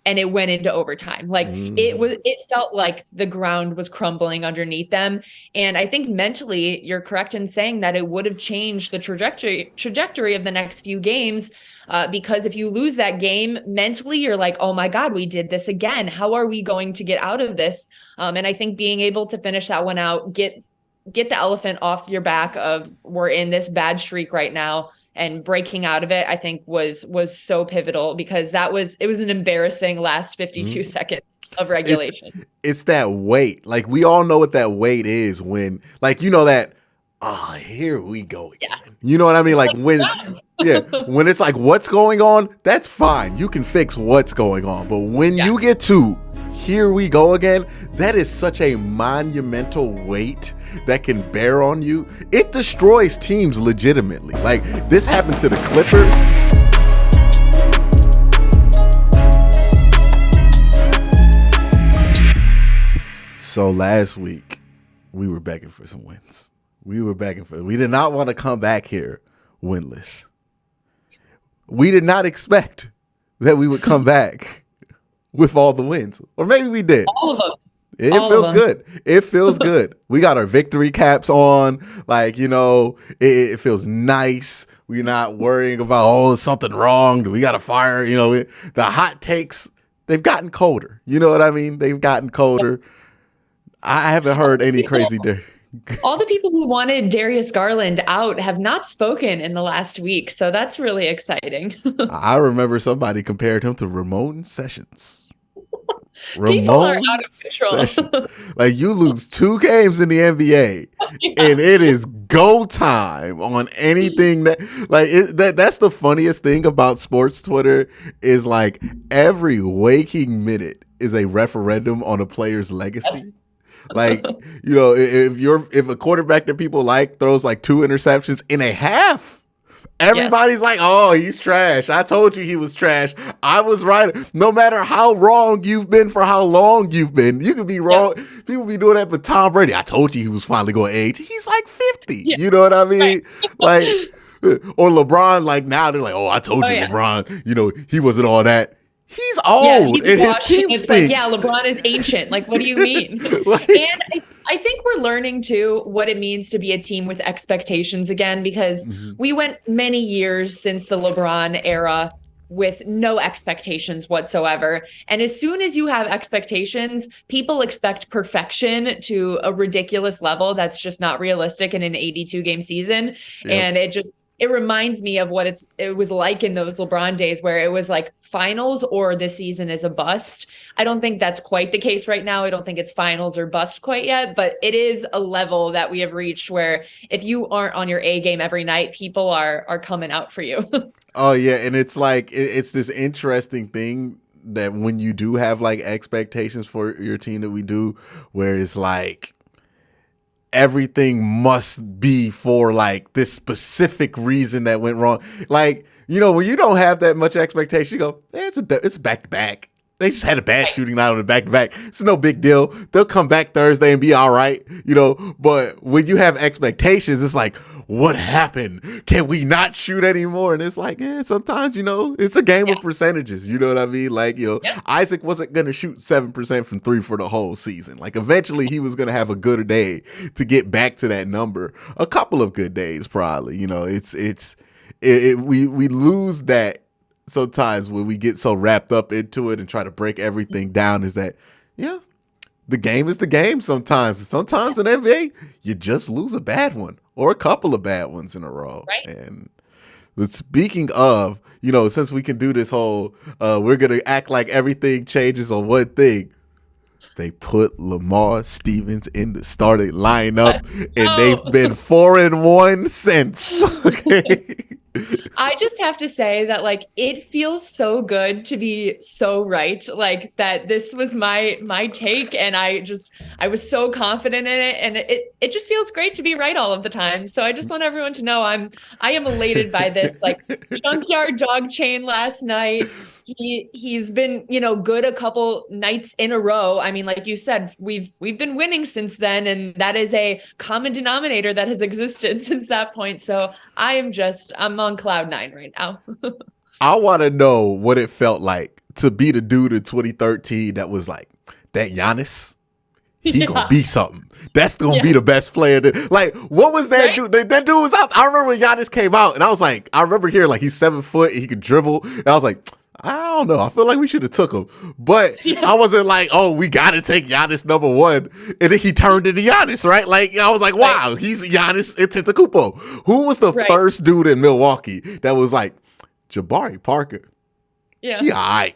and it went into overtime. Like it felt like the ground was crumbling underneath them. And I think mentally you're correct in saying that it would have changed the trajectory of the next few games. Because if you lose that game mentally, you're like, oh my God, we did this again. How are we going to get out of this? And I think being able to finish that one out, get the elephant off your back of we're in this bad streak right now, and breaking out of it, I think was so pivotal, because it was an embarrassing last 52 seconds of regulation. It's that weight. Like, we all know what that weight is when, like, that, here we go again. Yeah. You know what I mean? Like when, when it's like, what's going on? That's fine. You can fix what's going on. But when you get to here we go again, that is such a monumental weight that can bear on you. It destroys teams legitimately. Like, this happened to the Clippers. So last week, we were begging for some wins. We did not want to come back here winless. We did not expect that we would come back with all the wins. Or maybe we did. All of them. It feels good. It feels good. We got our victory caps on. Like, it feels nice. We're not worrying about, is something wrong? Do we got to fire? The hot takes, they've gotten colder. You know what I mean? They've gotten colder. I haven't heard any crazy day. All the people who wanted Darius Garland out have not spoken in the last week, so that's really exciting. I remember somebody compared him to Ramon Sessions. People are out of control. Like, you lose 2 games in the NBA, and it is go time on anything that's the funniest thing about sports Twitter is, like, every waking minute is a referendum on a player's legacy. Yes. Like, if a quarterback that people like throws like 2 interceptions in a half, everybody's like, oh, he's trash. I told you he was trash. I was right. No matter how wrong you've been for how long you've been, you could be wrong. Yeah. People be doing that with Tom Brady. I told you he was finally going to age. He's like 50. Yeah. You know what I mean? Like, or LeBron, like, now they're like, oh, I told you, LeBron, he wasn't all that. He's old and his team stinks. Like, LeBron is ancient. Like, what do you mean? And I think we're learning too what it means to be a team with expectations again, because we went many years since the LeBron era with no expectations whatsoever. And as soon as you have expectations, people expect perfection to a ridiculous level that's just not realistic in an 82 game season. Yep. And it reminds me of what it was like in those LeBron days where it was like finals or this season is a bust. I don't think that's quite the case right now. I don't think it's finals or bust quite yet, but it is a level that we have reached where if you aren't on your A game every night, people are coming out for you. Oh yeah. And it's like, it's this interesting thing that when you do have like expectations for your team that we do, where it's like, everything must be for like this specific reason that went wrong. Like, when you don't have that much expectation, you go, it's back to back. They just had a bad shooting night on the back to back. It's no big deal. They'll come back Thursday and be all right, But when you have expectations, it's like, what happened? Can we not shoot anymore? And it's like, sometimes, it's a game of percentages. You know what I mean? Like, Isaac wasn't going to shoot 7% from 3 for the whole season. Like, eventually he was going to have a good day to get back to that number. A couple of good days, probably. We lose that sometimes when we get so wrapped up into it and try to break everything down, is that, the game is the game sometimes. Sometimes in NBA, you just lose a bad one or a couple of bad ones in a row. Right. And but speaking of, since we can do this whole, we're going to act like everything changes on one thing. They put Lamar Stevens in the starting lineup, and they've been 4-1 since. Okay. I just have to say that, like, it feels so good to be so right. Like, that this was my take, and I was so confident in it, and it just feels great to be right all of the time. So I just want everyone to know I am elated by this. Like, junkyard dog chain last night. He's been, good a couple nights in a row. I mean, like you said, we've been winning since then, and that is a common denominator that has existed since that point. So I'm on cloud 9 right now. I want to know what it felt like to be the dude in 2013 that was like, that Giannis, he gonna be something. That's gonna be the best player. Like, what was that dude? That dude was out. I remember when Giannis came out, and I was like, I remember hearing like he's 7 foot, and he could dribble, and I was like, I don't know. I feel like we should have took him, but I wasn't like, oh, we got to take Giannis number 1, and then he turned into Giannis, right? Like, I was like, wow, he's Giannis Antetokounmpo. Who was the first dude in Milwaukee that was like, Jabari Parker? Yeah, he all right,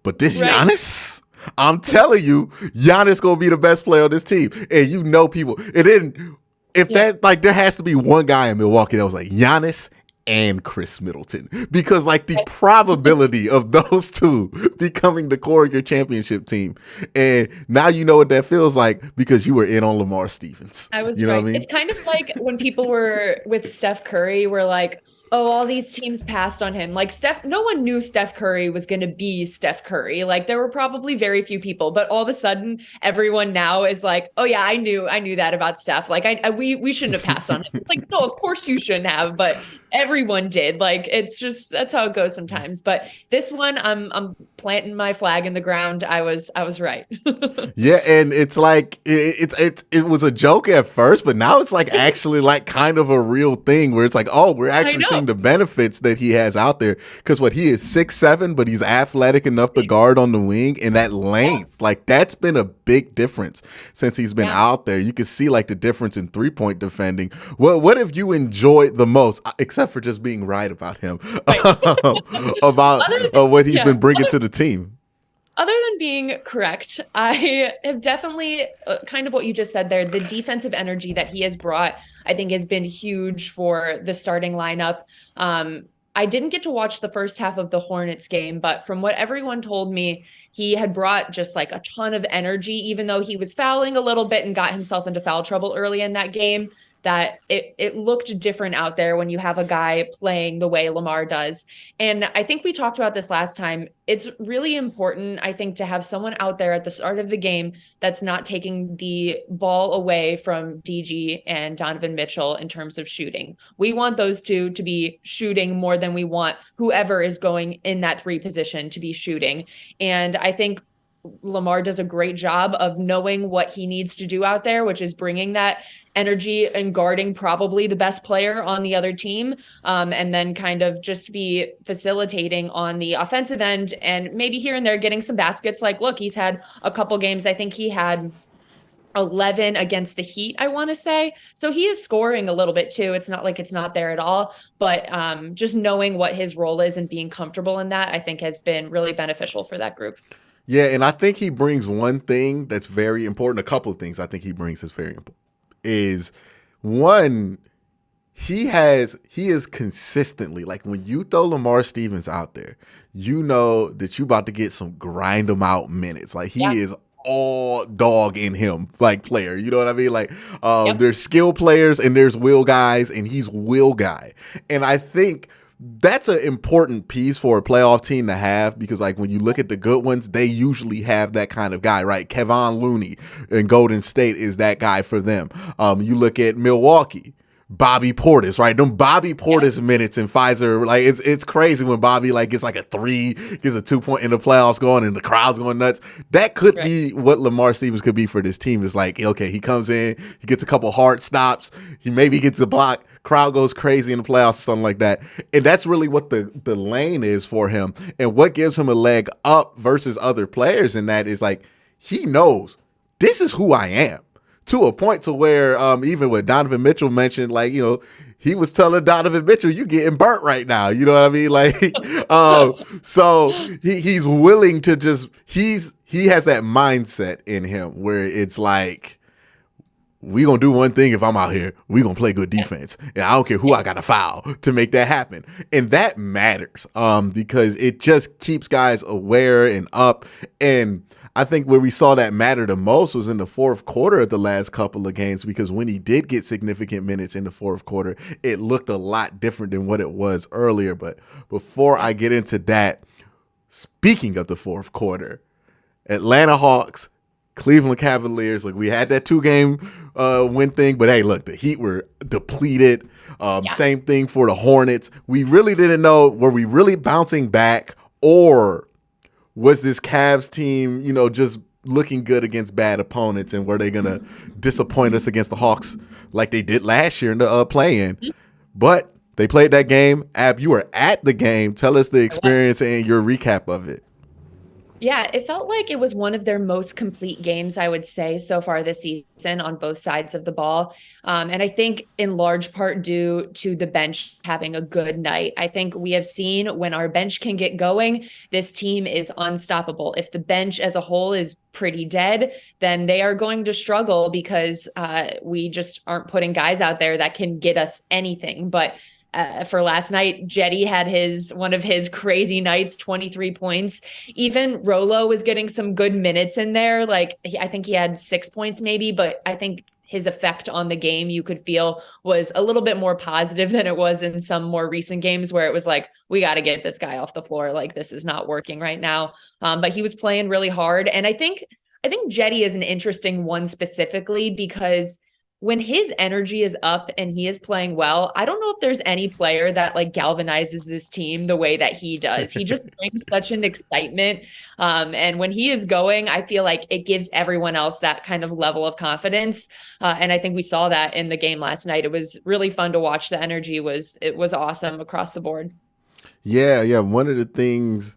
but this Giannis. I'm telling you, Giannis gonna be the best player on this team, and you know people. And then if that like, there has to be one guy in Milwaukee that was like Giannis and Chris Middleton, because like the probability of those two becoming the core of your championship team, and now you know what that feels like because you were in on Lamar Stevens. I was you know what I mean? It's kind of like when people were with Steph Curry, were like, oh, all these teams passed on him. Like no one knew Steph Curry was going to be Steph Curry. Like there were probably very few people, but all of a sudden everyone now is like, oh yeah, I knew that about Steph. Like we shouldn't have passed on him. It's like, no, of course you shouldn't have, but everyone did. Like, it's just, that's how it goes sometimes. But this one, I'm planting my flag in the ground. I was right. Yeah, and it's like it was a joke at first, but now it's like actually like kind of a real thing where it's like, oh, we're actually seeing the benefits that he has out there, because he is 6'7", but he's athletic enough to guard on the wing, and that length, like that's been a big difference since he's been out there. You can see like the difference in 3-point defending. What have you enjoyed the most, except for just being right about him, about what he's been bringing to the team? Other than being correct, I have definitely kind of what you just said there. The defensive energy that he has brought, I think, has been huge for the starting lineup. I didn't get to watch the first half of the Hornets game, but from what everyone told me, he had brought just like a ton of energy, even though he was fouling a little bit and got himself into foul trouble early in that game. That it looked different out there when you have a guy playing the way Lamar does. And I think we talked about this last time. It's really important, I think, to have someone out there at the start of the game that's not taking the ball away from DG and Donovan Mitchell in terms of shooting. We want those two to be shooting more than we want whoever is going in that 3 position to be shooting. And I think Lamar does a great job of knowing what he needs to do out there, which is bringing that energy and guarding probably the best player on the other team, and then kind of just be facilitating on the offensive end, and maybe here and there getting some baskets. Like, look, he's had a couple games. I think he had 11 against the Heat, I want to say. So he is scoring a little bit too. It's not like it's not there at all, but just knowing what his role is and being comfortable in that, I think has been really beneficial for that group. Yeah, and I think he brings one thing that's very important. A couple of things I think he brings that's very important is, one, he is consistently, like when you throw Lamar Stevens out there, you know that you about to get some grind him out minutes. Like he is all dog in him, like player. You know what I mean? Like there's skill players and there's will guys, and he's will guy. And I think that's an important piece for a playoff team to have, because like when you look at the good ones, they usually have that kind of guy, right? Kevon Looney in Golden State is that guy for them. You look at Milwaukee, Bobby Portis, right? Them Bobby Portis minutes in Pfizer, like it's crazy when Bobby like gets like a 3, gets a 2-point in the playoffs going and the crowd's going nuts. That could be what Lamar Stevens could be for this team. It's like, okay, he comes in, he gets a couple hard stops, he maybe gets a block, crowd goes crazy in the playoffs or something like that. And that's really what the lane is for him. And what gives him a leg up versus other players in that is like, he knows this is who I am, to a point to where even what Donovan Mitchell mentioned, like, you know, he was telling Donovan Mitchell, you getting burnt right now. You know what I mean? Like, so he's willing to just, he has that mindset in him where it's like, we gonna do one thing if I'm out here. We gonna play good defense, and I don't care who I got to foul to make that happen. And that matters because it just keeps guys aware and up. And I think where we saw that matter the most was in the fourth quarter of the last couple of games, because when he did get significant minutes in the fourth quarter, it looked a lot different than what it was earlier. But before I get into that, speaking of the fourth quarter, Atlanta Hawks, Cleveland Cavaliers, like we had that 2-game win thing, but hey, look, the Heat were depleted. Same thing for the Hornets. We really didn't know, were we really bouncing back, or was this Cavs team, just looking good against bad opponents, and were they going to disappoint us against the Hawks like they did last year in the play-in? But they played that game. Ab, you were at the game. Tell us the experience and your recap of it. Yeah, it felt like it was one of their most complete games, I would say, so far this season on both sides of the ball. And I think in large part due to the bench having a good night. I think we have seen when our bench can get going, this team is unstoppable. If the bench as a whole is pretty dead, then they are going to struggle because we just aren't putting guys out there that can get us anything. But for last night, Jetty had one of his crazy nights, 23 points. Even Rolo was getting some good minutes in there. I think he had 6 points maybe, but I think his effect on the game you could feel was a little bit more positive than it was in some more recent games where it was like, we got to get this guy off the floor. Like, this is not working right now. But he was playing really hard. And I think Jetty is an interesting one specifically because when his energy is up and he is playing well, I don't know if there's any player that galvanizes this team the way that he does. He just brings such an excitement. And when he is going, I feel like it gives everyone else that kind of level of confidence. And I think we saw that in the game last night. It was really fun to watch. The energy was awesome across the board. Yeah. One of the things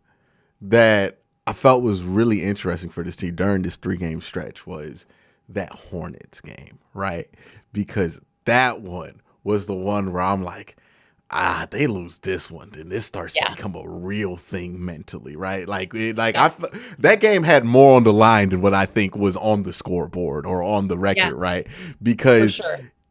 that I felt was really interesting for this team during this 3-game stretch was that Hornets game, right? Because that one was the one where I'm like, they lose this one, then this starts to become a real thing mentally, right? That game had more on the line than what I think was on the scoreboard or on the record, right? Because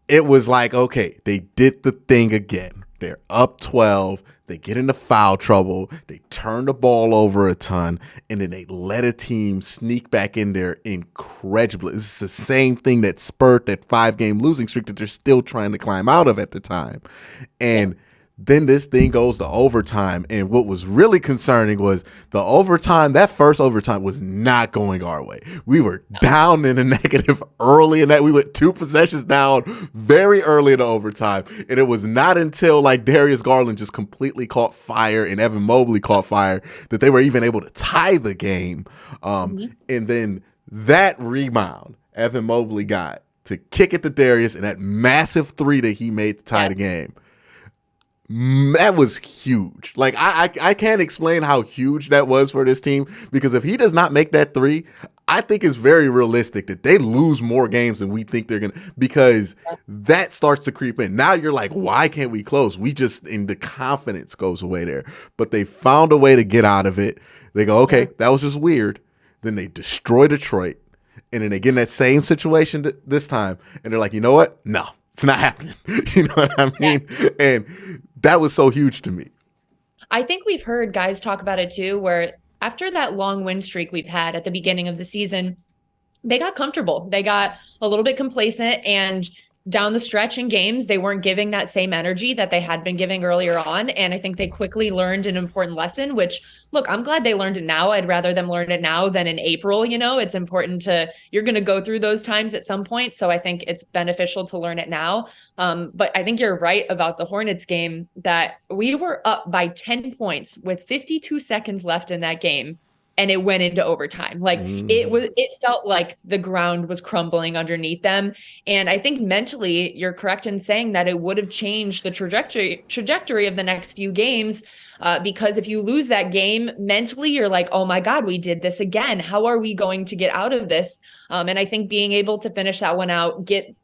it was like, okay, they did the thing again. They're up 12. They get into foul trouble. They turn the ball over a ton, and then they let a team sneak back in there incredibly. This is the same thing that spurred that 5-game losing streak that they're still trying to climb out of at the time. And then this thing goes to overtime. And what was really concerning was that first overtime was not going our way. We were down in the negative early in that. We went 2 possessions down very early in the overtime. And it was not until Darius Garland just completely caught fire and Evan Mobley caught fire that they were even able to tie the game. And then that rebound Evan Mobley got to kick it to Darius, and that massive 3 that he made to tie the game. That was huge. I can't explain how huge that was for this team, because if he does not make that 3, I think it's very realistic that they lose more games than we think they're going to, because that starts to creep in. Now you're like, why can't we close? And the confidence goes away there. But they found a way to get out of it. They go, okay, that was just weird. Then they destroy Detroit. And then they get in that same situation this time. And they're like, you know what? No, it's not happening. You know what I mean? Yeah. And that was so huge to me. I think we've heard guys talk about it too, where after that long win streak we've had at the beginning of the season, they got comfortable. They got a little bit complacent, and down the stretch in games, they weren't giving that same energy that they had been giving earlier on. And I think they quickly learned an important lesson, which, look, I'm glad they learned it now. I'd rather them learn it now than in April. It's important you're going to go through those times at some point. So I think it's beneficial to learn it now. But I think you're right about the Hornets game, that we were up by 10 points with 52 seconds left in that game, and it went into overtime. It felt like the ground was crumbling underneath them. And I think mentally you're correct in saying that it would have changed the trajectory of the next few games. Because if you lose that game mentally, you're like, oh my God, we did this again. How are we going to get out of this? And I think being able to finish that one out, get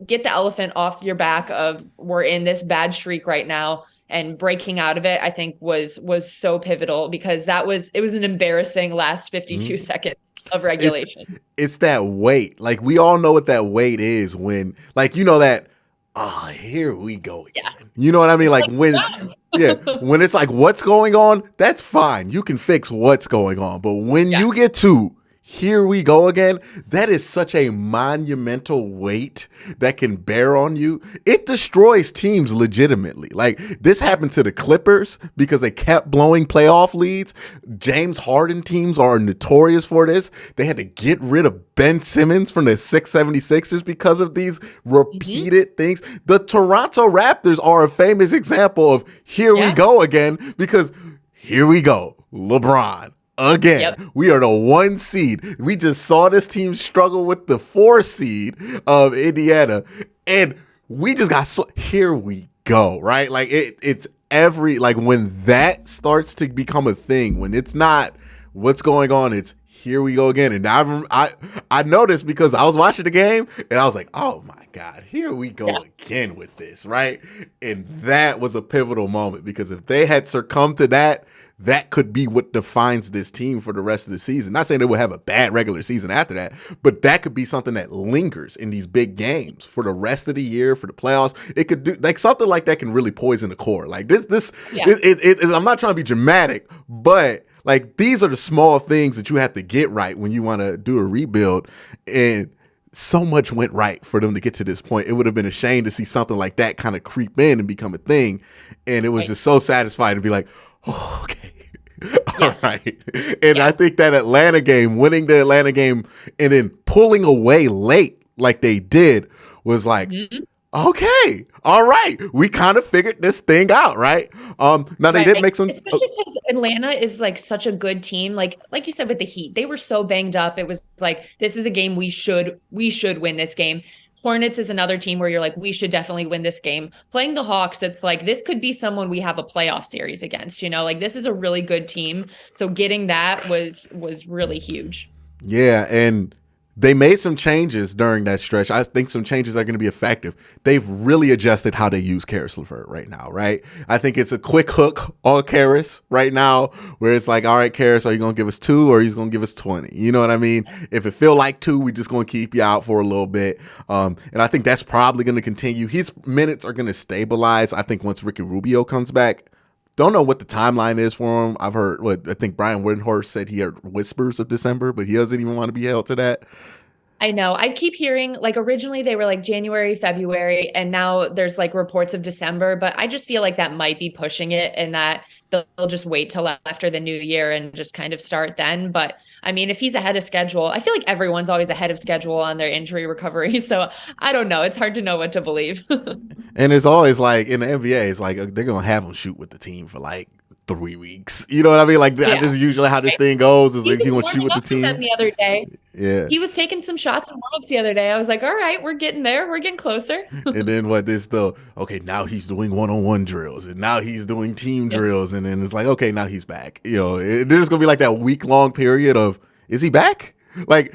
the elephant off your back of, we're in this bad streak right now, and breaking out of it, I think was so pivotal, because it was an embarrassing last 52 seconds of regulation. It's that weight. We all know what that weight is when, that, here we go again. Yeah. You know what I mean? When it's like, what's going on? That's fine. You can fix what's going on. But when you get to, here we go again, that is such a monumental weight that can bear on you. It destroys teams legitimately. This happened to the Clippers because they kept blowing playoff leads. James Harden teams are notorious for this. They had to get rid of Ben Simmons from the 676ers because of these repeated things. The Toronto Raptors are a famous example of here we go again, because here we go. LeBron, again. Yep. We are the 1 seed. We just saw this team struggle with the 4 seed of Indiana, and we just got here we go, right? Like it's every like when that starts to become a thing, when it's not what's going on, it's here we go again. And I noticed because I was watching the game and I was like, oh my God, here we go again with this, right? And that was a pivotal moment because if they had succumbed to that, that could be what defines this team for the rest of the season. Not saying they will have a bad regular season after that, but that could be something that lingers in these big games for the rest of the year, for the playoffs. It could do like something like that can really poison the core. Like I'm not trying to be dramatic, but like these are the small things that you have to get right when you want to do a rebuild. And so much went right for them to get to this point. It would have been a shame to see something like that kind of creep in and become a thing. And it was just so satisfying to be like, oh, okay. Yes. All right. And I think that Atlanta game, winning the Atlanta game and then pulling away late like they did was like, okay, all right. We kind of figured this thing out, right? Now they did make some, especially because Atlanta is like such a good team. Like you said with the Heat, they were so banged up. It was like, this is a game we should win this game. Hornets is another team where you're like, we should definitely win this game. Playing the Hawks, it's like, this could be someone we have a playoff series against, like this is a really good team. So getting that was really huge. Yeah. And they made some changes during that stretch. I think some changes are going to be effective. They've really adjusted how they use Karis LeVert right now, right? I think it's a quick hook on Karis right now where it's like, all right, Karis, are you going to give us 2 or are you going to give us 20? You know what I mean? If it feel like 2, we're just going to keep you out for a little bit. And I think that's probably going to continue. His minutes are going to stabilize, I think, once Ricky Rubio comes back. Don't know what the timeline is for him. I've heard I think Brian Windhorst said he heard whispers of December, but he doesn't even want to be held to that. I know. I keep hearing like originally they were like January, February, and now there's like reports of December, but I just feel like that might be pushing it and that they'll just wait till after the new year and just kind of start then. But I mean, if he's ahead of schedule, I feel like everyone's always ahead of schedule on their injury recovery. So I don't know. It's hard to know what to believe. And it's always like in the NBA, it's like they're going to have him shoot with the team for like 3 weeks. You know what I mean? Like this is usually how this thing goes. Is like he wants to shoot with the team. The other day, he was taking some shots in warm-ups the other day. I was like, all right, we're getting there. We're getting closer. And then now he's doing one-on-one drills, and now he's doing team drills, and then it's like, okay, now he's back. There's gonna be like that week-long period of, is he back? Like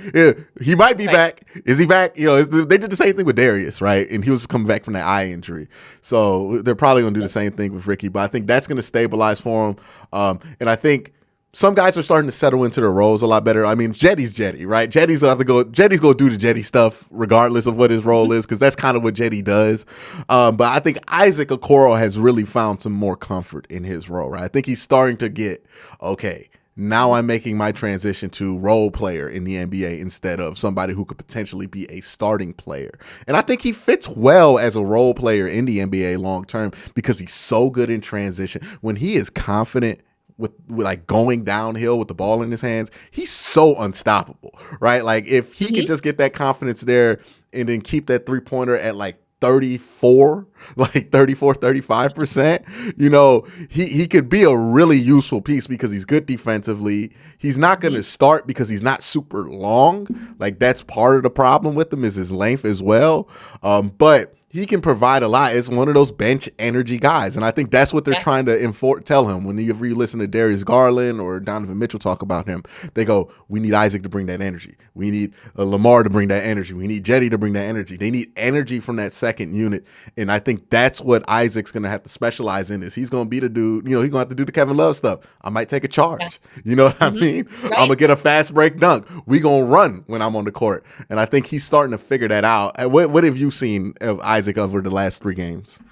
he might be back. Is he back? They did the same thing with Darius, right? And he was coming back from that eye injury. So they're probably going to do the same thing with Ricky. But I think that's going to stabilize for him. And I think some guys are starting to settle into their roles a lot better. I mean, Jetty's Jetty, right? Jetty's going to do the Jetty stuff regardless of what his role is, because that's kind of what Jetty does. But I think Isaac Okoro has really found some more comfort in his role, right? I think he's starting to get, okay, now I'm making my transition to role player in the NBA instead of somebody who could potentially be a starting player. And I think he fits well as a role player in the NBA long term because he's so good in transition. When he is confident with like going downhill with the ball in his hands, he's so unstoppable, right? Like if he could just get that confidence there and then keep that 3-pointer at like 35%, he could be a really useful piece because he's good defensively. He's not going to start because he's not super long. Like that's part of the problem with him is his length as well. But he can provide a lot. It's one of those bench energy guys. And I think that's what they're trying to tell him. Whenever you listen to Darius Garland or Donovan Mitchell talk about him, they go, we need Isaac to bring that energy. We need Lamar to bring that energy. We need Jetty to bring that energy. They need energy from that second unit. And I think that's what Isaac's going to have to specialize in is he's going to be the dude, he's going to have to do the Kevin Love stuff. I might take a charge. Yeah. You know what I mean? Right. I'm going to get a fast break dunk. We going to run when I'm on the court. And I think he's starting to figure that out. What have you seen of Isaac over the last 3 games?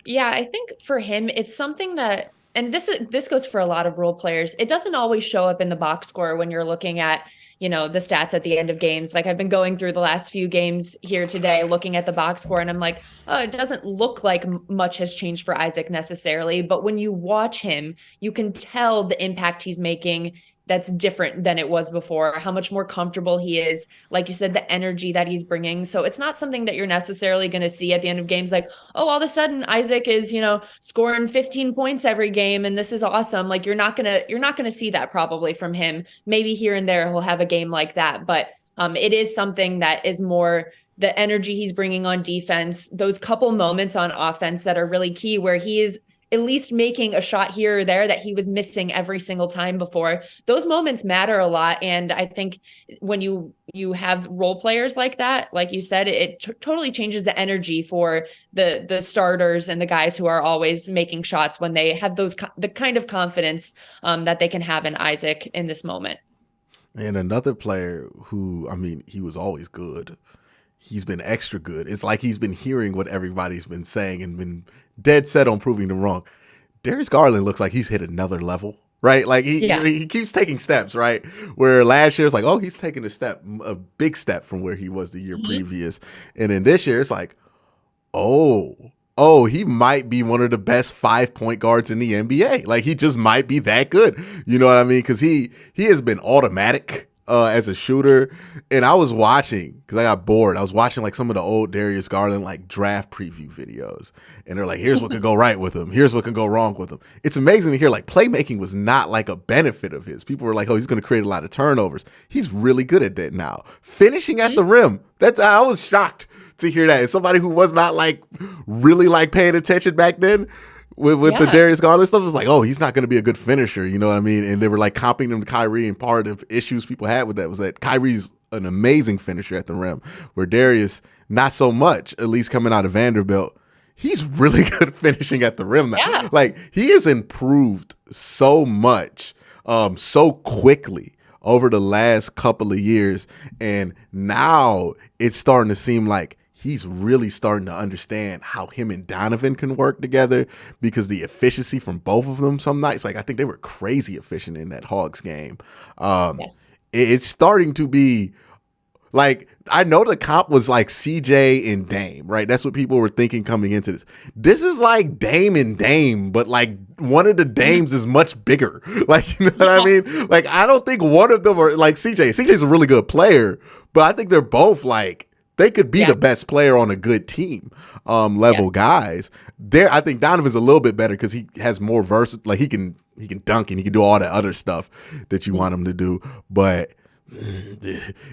Yeah, I think for him, it's something that, and this goes for a lot of role players. It doesn't always show up in the box score when you're looking at, the stats at the end of games. Like I've been going through the last few games here today, looking at the box score, and I'm like, oh, it doesn't look like much has changed for Isaac necessarily. But when you watch him, you can tell the impact he's making that's different than it was before, how much more comfortable he is. Like you said, the energy that he's bringing. So it's not something that you're necessarily going to see at the end of games like, oh, all of a sudden Isaac is, scoring 15 points every game and this is awesome. Like you're not going to see that probably from him. Maybe here and there he'll have a game like that, but it is something that is more the energy he's bringing on defense, those couple moments on offense that are really key where he is at least making a shot here or there that he was missing every single time before. Those moments matter a lot. And I think when you have role players like that, like you said, it totally changes the energy for the starters and the guys who are always making shots when they have the kind of confidence that they can have in Isaac in this moment. And another player who, I mean, he was always good. He's been extra good. It's like he's been hearing what everybody's been saying and been dead set on proving them wrong. Darius Garland looks like he's hit another level, right? Like he keeps taking steps, right? Where last year it's like, oh, he's taking a big step from where he was the year previous. And then this year it's like, oh, he might be one of the best 5-point guards in the NBA. Like he just might be that good. You know what I mean? Because he has been automatic as a shooter. And I was watching, because I got bored, I was watching like some of the old Darius Garland like draft preview videos. And they're like, here's what could go right with him. Here's what could go wrong with him. It's amazing to hear like playmaking was not like a benefit of his. People were like, oh, he's going to create a lot of turnovers. He's really good at that now. Finishing at the rim. I was shocked to hear that. As somebody who was not like really like paying attention back then, with the Darius Garland stuff, it was like, oh, he's not going to be a good finisher. You know what I mean? And they were like comping him to Kyrie, and part of issues people had with that was that Kyrie's an amazing finisher at the rim, where Darius, not so much, at least coming out of Vanderbilt. He's really good at finishing at the rim now. Yeah. Like, he has improved so much, so quickly over the last couple of years. And now it's starting to seem like he's really starting to understand how him and Donovan can work together, because the efficiency from both of them some nights, like I think they were crazy efficient in that Hawks game. Yes. It's starting to be like, I know the comp was like CJ and Dame, right? That's what people were thinking coming into this. This is like Dame and Dame, but like one of the Dames is much bigger. Like, you know what I mean? Like, I don't think one of them are like CJ. CJ's a really good player, but I think they're both like, they could be the best player on a good team level guys. I think Donovan's a little bit better because he has more versatile. Like he can dunk and he can do all that other stuff that you want him to do. But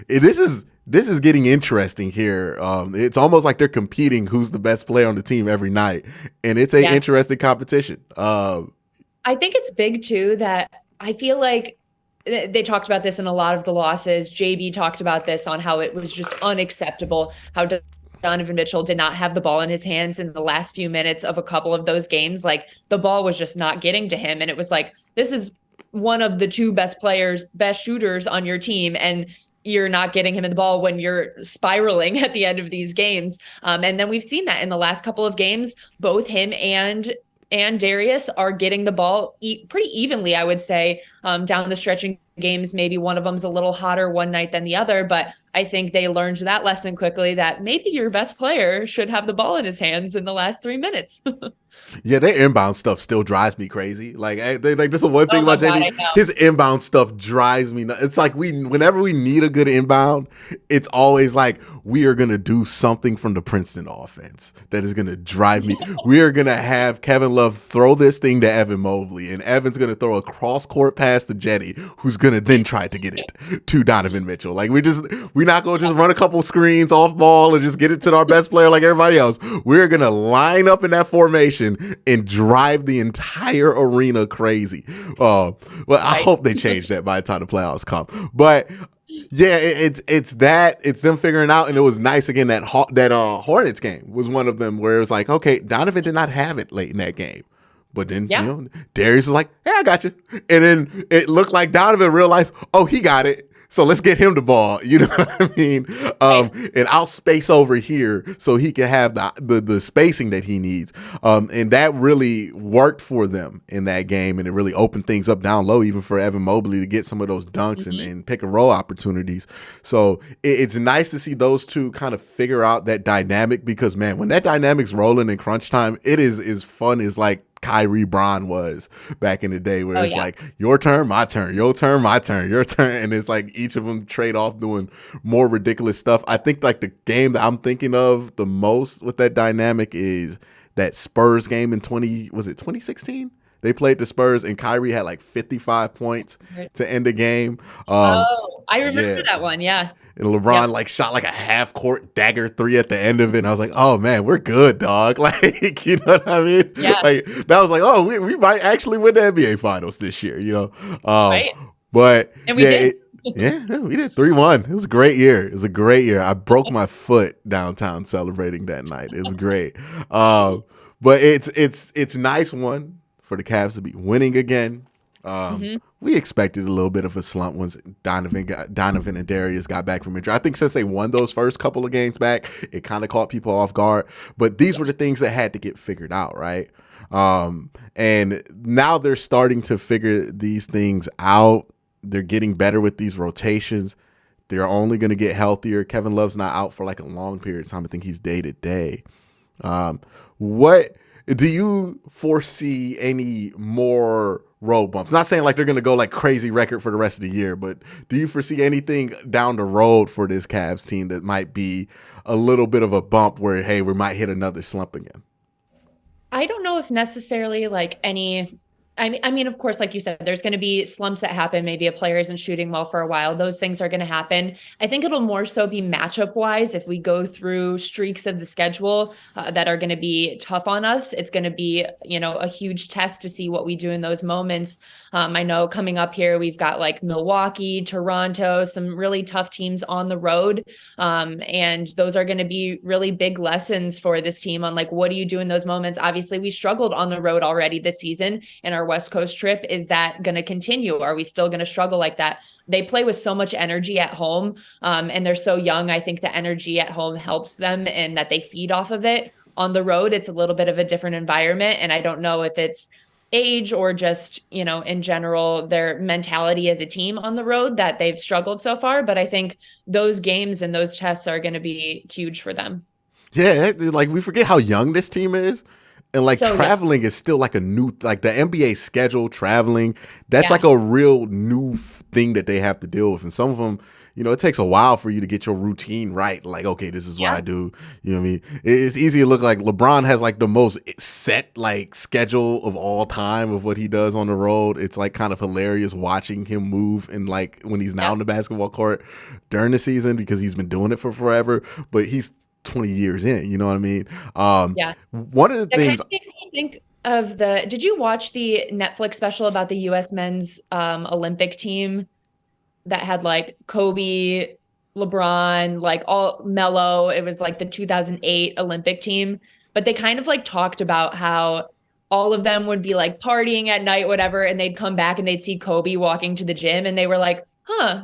this is getting interesting here. It's almost like they're competing who's the best player on the team every night, and it's an interesting competition. I think it's big too that I feel like they talked about this in a lot of the losses. JB talked about this on how it was just unacceptable how Donovan Mitchell did not have the ball in his hands in the last few minutes of a couple of those games. Like the ball was just not getting to him. And it was like, this is one of the two best players, best shooters on your team. And you're not getting him in the ball when you're spiraling at the end of these games. And then we've seen that in the last couple of games, both him and Darius are getting the ball pretty evenly, I would say, down the stretching games. Maybe one of them's a little hotter one night than the other, but I think they learned that lesson quickly, that maybe your best player should have the ball in his hands in the last 3 minutes. Yeah, their inbound stuff still drives me crazy. Like this is one thing about JB. His inbound stuff drives me nuts. It's like whenever we need a good inbound, it's always like we are gonna do something from the Princeton offense that is gonna drive me. We are gonna have Kevin Love throw this thing to Evan Mobley, and Evan's gonna throw a cross court pass to Jetty, who's gonna then try to get it to Donovan Mitchell. Like we're not gonna just run a couple screens off ball and just get it to our best player like everybody else. We're gonna line up in that formation and drive the entire arena crazy. Well, I hope they change that by the time the playoffs come. But yeah, it's them figuring out, and it was nice again that Hornets game was one of them where it was like, okay, Donovan did not have it late in that game. But then, Darius was like, hey, I got you. And then it looked like Donovan realized, oh, he got it. So let's get him the ball. You know what I mean? And I'll space over here so he can have the spacing that he needs. And that really worked for them in that game. And it really opened things up down low, even for Evan Mobley to get some of those dunks and pick and roll opportunities. So it's nice to see those two kind of figure out that dynamic, because, man, when that dynamic's rolling in crunch time, it is as fun as like Kyrie Bron was back in the day, where Oh it's yeah. like your turn, my turn, your turn, my turn, your turn, and it's like each of them trade off doing more ridiculous stuff. I think like the game that I'm thinking of the most with that dynamic is that Spurs game in 2016? They played the Spurs and Kyrie had like 55 points to end the game. Oh, I remember Yeah. that one. Yeah. And LeBron Yep. like shot like a half court dagger three at the end of it. And I was like, oh man, we're good, dog. Like, you know what I mean? Yeah. Like that was like, oh, we might actually win the NBA finals this year, you know? Right. But And we did. yeah, we did 3-1. It was a great year. It was a great year. I broke my foot downtown celebrating that night. It was great. But it's nice one for the Cavs to be winning again. We expected a little bit of a slump once Donovan and Darius got back from injury. I think since they won those first couple of games back, it kind of caught people off guard. But these were the things that had to get figured out, right? And now they're starting to figure these things out. They're getting better with these rotations. They're only going to get healthier. Kevin Love's not out for like a long period of time. I think he's day to day. What do you foresee any more road bumps? Not saying like they're going to go like crazy record for the rest of the year, but do you foresee anything down the road for this Cavs team that might be a little bit of a bump where, hey, we might hit another slump again? I don't know if necessarily like any. I mean, of course, like you said, there's going to be slumps that happen. Maybe a player isn't shooting well for a while. Those things are going to happen. I think it'll more so be matchup wise. If we go through streaks of the schedule that are going to be tough on us, it's going to be, a huge test to see what we do in those moments. I know coming up here, we've got like Milwaukee, Toronto, some really tough teams on the road. And those are going to be really big lessons for this team on like, what do you do in those moments? Obviously, we struggled on the road already this season in our West Coast trip. Is that going to continue? Are we still going to struggle like that? They play with so much energy at home, and they're so young. I think the energy at home helps them and that they feed off of it. On the road, it's a little bit of a different environment. And I don't know if it's age or just, in general, their mentality as a team on the road that they've struggled so far. But I think those games and those tests are going to be huge for them. Yeah, like we forget how young this team is. And like So, traveling is still like a new, like the NBA schedule traveling, that's yeah. like a real new thing that they have to deal with. And some of them, it takes a while for you to get your routine right. Like, okay, this is what I do. You know what I mean? It's easy to look like LeBron has like the most set like schedule of all time of what he does on the road. It's like kind of hilarious watching him move and like when he's now on the basketball court during the season because he's been doing it for forever, but he's 20 years in, you know what I mean? Yeah. One of the That things kind of makes me think of did you watch the Netflix special about the US men's Olympic team that had like Kobe, LeBron, like all Melo? It was like the 2008 Olympic team, but they kind of like talked about how all of them would be like partying at night, whatever, and they'd come back and they'd see Kobe walking to the gym and they were like,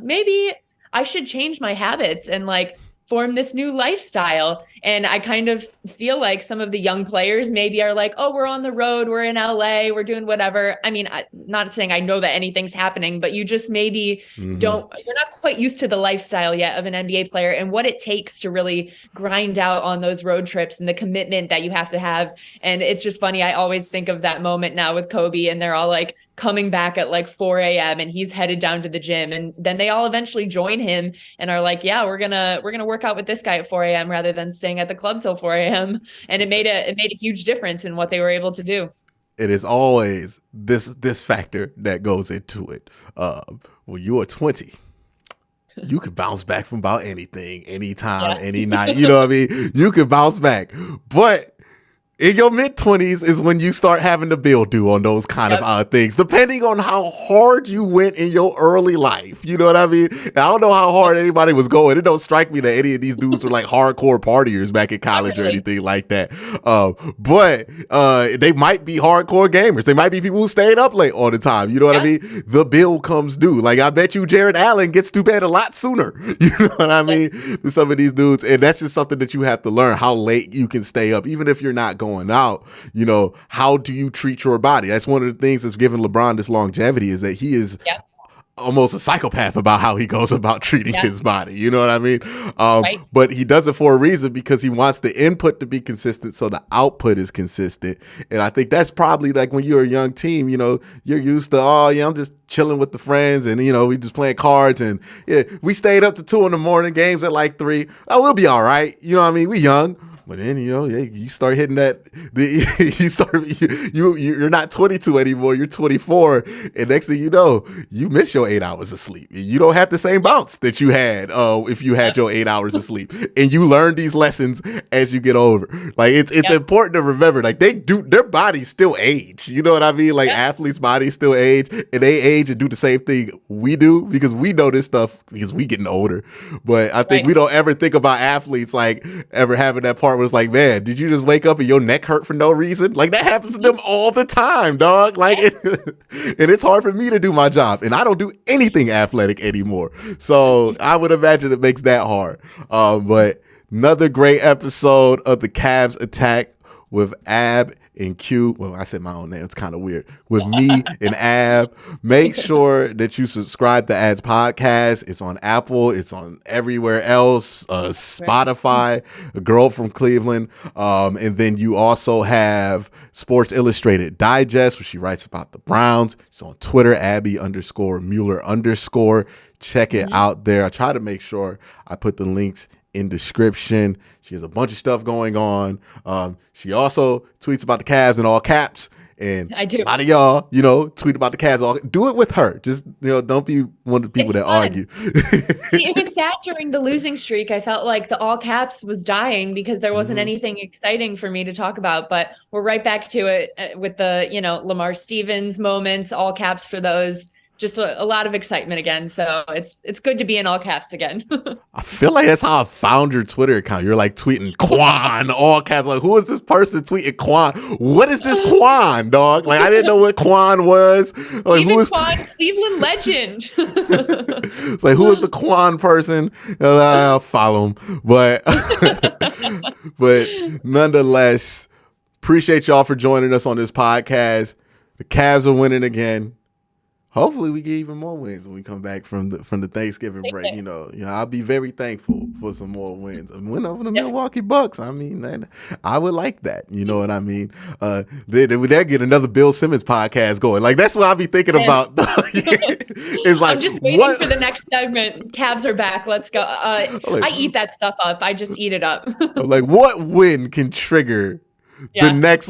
maybe I should change my habits and like form this new lifestyle. And I kind of feel like some of the young players maybe are like, oh, we're on the road, we're in LA, we're doing whatever. I mean, not saying I know that anything's happening, but you just maybe you're not quite used to the lifestyle yet of an NBA player and what it takes to really grind out on those road trips and the commitment that you have to have. And it's just funny. I always think of that moment now with Kobe and they're all like coming back at like 4 a.m. and he's headed down to the gym. And then they all eventually join him and are like, yeah, we're gonna work out with this guy at 4 a.m. rather than staying at the club till 4 a.m. And it made a huge difference in what they were able to do. it is always this factor that goes into it. When you are 20, you can bounce back from about anything, anytime, any night. You know what I mean? You can bounce back. But in your mid-20s is when you start having to build due on those kind of things, depending on how hard you went in your early life. You know what I mean? Now, I don't know how hard anybody was going. It don't strike me that any of these dudes were like hardcore partiers back in college or anything like that. But they might be hardcore gamers. They might be people who stayed up late all the time. You know what I mean? The bill comes due. Like, I bet you Jared Allen gets to bed a lot sooner. You know what I mean? Than some of these dudes. And that's just something that you have to learn, how late you can stay up, even if you're not going out. How do you treat your body? That's one of the things that's given LeBron this longevity, is that he is almost a psychopath about how he goes about treating his body. You know what I mean? Right. But he does it for a reason, because he wants the input to be consistent so the output is consistent. And I think that's probably like when you're a young team, you're used to, I'm just chilling with the friends and, we just playing cards. And we stayed up to 2 a.m, games at like 3. Oh, we'll be all right. You know what I mean? We young. But then, you start hitting that, you're not 22 anymore, you're 24. And next thing you know, you miss your 8 hours of sleep. You don't have the same bounce that you had if you had your 8 hours of sleep. And you learn these lessons as you get older. Like, it's important to remember, like, their bodies still age. You know what I mean? Like, athletes' bodies still age, and they age and do the same thing we do, because we know this stuff because we getting older. But I think we don't ever think about athletes, like, ever having that part was like, man, did you just wake up and your neck hurt for no reason? Like, that happens to them all the time, dog. Like, and it's hard for me to do my job, and I don't do anything athletic anymore. So I would imagine it makes that hard. But another great episode of the Cavs Attack with Ab and Q. Well, I said my own name. It's kind of weird. With me and Ab. Make sure that you subscribe to Ab's podcast. It's on Apple. It's on everywhere else. Spotify. A Girl from Cleveland. And then you also have Sports Illustrated Digest, where she writes about the Browns. It's on Twitter, Abby_Mueller_. Check it out there. I try to make sure I put the links in description. She has a bunch of stuff going on. She also tweets about the Cavs in all caps. And I do. A lot of y'all, tweet about the Cavs. Do it with her. Just, don't be one of the people that argue. See, it was sad during the losing streak. I felt like the all caps was dying because there wasn't anything exciting for me to talk about. But we're right back to it with the, Lamar Stevens moments, all caps for those. Just a lot of excitement again. So it's good to be in all caps again. I feel like that's how I found your Twitter account. You're like tweeting Quan, all caps. Like, who is this person tweeting Quan? What is this Quan, dog? Like, I didn't know what Quan was. Like, who is Quan? Cleveland legend. It's like, who is the Quan person? I'll follow him. But nonetheless, appreciate y'all for joining us on this podcast. The Cavs are winning again. Hopefully we get even more wins when we come back from the Thanksgiving break. I'll be very thankful for some more wins. And win over the Milwaukee Bucks. I mean, man, I would like that. You know what I mean? They'll get another Bill Simmons podcast going. Like, that's what I'll be thinking about. It's like, I'm just waiting for the next segment. Cavs are back. Let's go. I eat that stuff up. I just eat it up. Like, what win can trigger the next,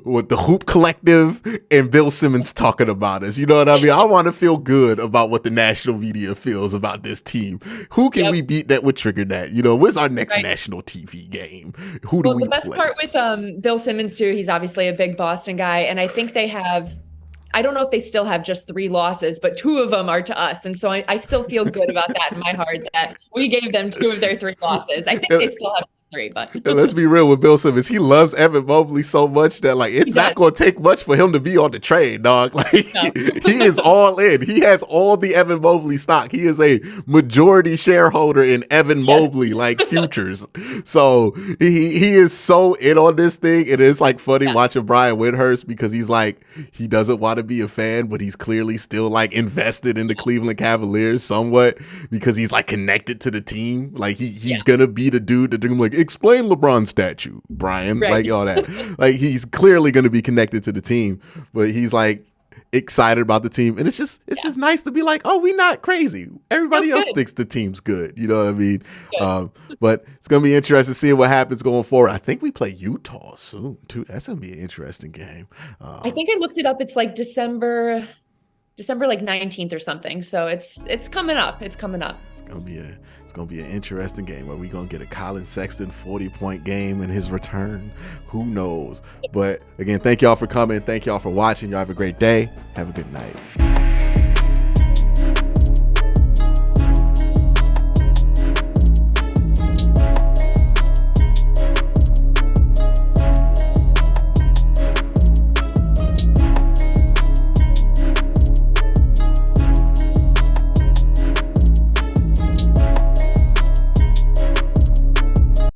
with the Hoop Collective and Bill Simmons talking about us? You know what I mean? I want to feel good about what the national media feels about this team. Who can we beat that would trigger that? What's our next national TV game? Who do we play? The best part with Bill Simmons, too, he's obviously a big Boston guy. And I think they have, I don't know if they still have just 3 losses, but 2 of them are to us. And so I still feel good about that in my heart, that we gave them 2 of their 3 losses. I think they still have 3, but let's be real with Bill Simmons. He loves Evan Mobley so much that it's not going to take much for him to be on the trade, dog. Like, he is all in. He has all the Evan Mobley stock. He is a majority shareholder in Evan Mobley, futures. So he is so in on this thing. And it's funny watching Brian Windhurst, because he's he doesn't want to be a fan, but he's clearly still invested in the Cleveland Cavaliers somewhat, because he's connected to the team. He's gonna be the dude to do explain LeBron's statue, Brian. Right. All that. He's clearly going to be connected to the team, but he's excited about the team. And it's just nice to be oh, we not crazy. Everybody else thinks the team's good. You know what I mean? But it's going to be interesting seeing what happens going forward. I think we play Utah soon too. That's going to be an interesting game. I think I looked it up. It's December 19th or something. So it's coming up. It's coming up. It's gonna be an interesting game. Are we gonna get a Colin Sexton 40-point game in his return? Who knows? But again, thank y'all for coming. Thank y'all for watching. Y'all have a great day. Have a good night.